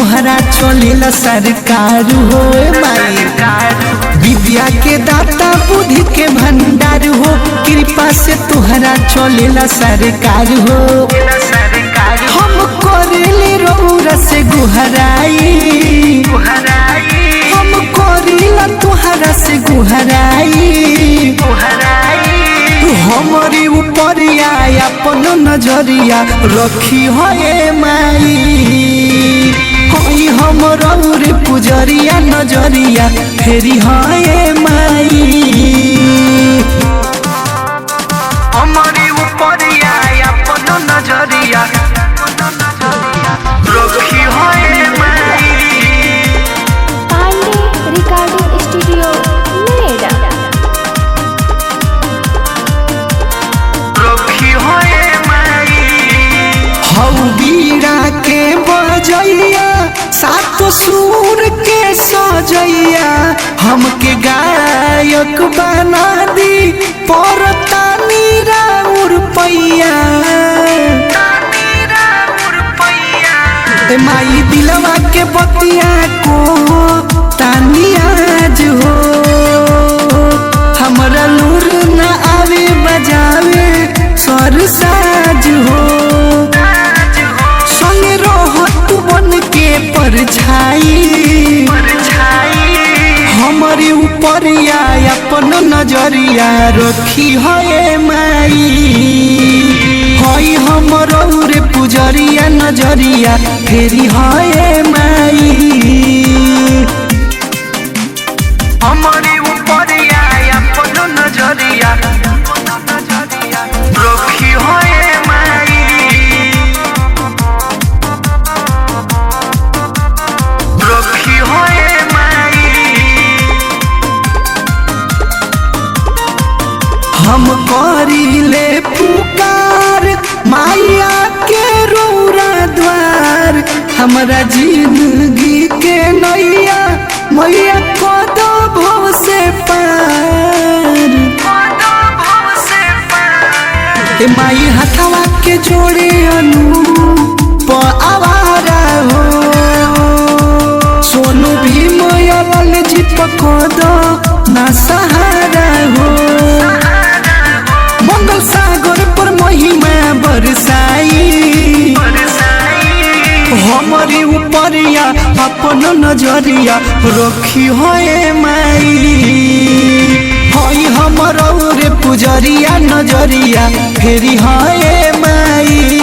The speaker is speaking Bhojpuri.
तोहरा चलेला सरकार हो माई। विद्या के दाता बुद्धि के भंडार हो, कृपा से तोहरा चलेला सरकार हो। हम करेले रौरा से गुहराई, हम करेला तोहरा से गुहराई। हमारी उपरिया अपन नजरिया रखी है माई। होई हमर रे पुजरिया नजरिया फेरी है माई। हमारी उपरिया अपन नजरिया रखी है माई। Pandey recording studio Noida. रखी है माई। हौ बीड़ा के बजैया सातो सुर के सजैया, हमके गायक बना दी परतानी राउर पैया। ए माई दिलवा के बतिया को तानियाज हो, हमरा लूर न आवे बजावे सर साज हो। संगे रहो तू बन के परछाई, हमारे उपरिया अपन नजरिया रखी है माई। हई हमर रे पुजरिया नजरिया फेरी है माई। हमारी उपरिया अपन नजरिया रखी है माई। रखी है माई। हम करिले पुकार माया के रौरा द्वार, हमरा जिंदगी के नैया मैया कदो भव से पार। ए माई हथवा के जोड़े अनूप आवारा हो, सोनू भी मोयल चिपक दो ना सहारा हो। मंगल सागर पर महिमा बरसाई, हमारी उपरिया अपन नजरिया रखी है माई। हई हमर रे पुजरिया नजरिया फेरी है माई।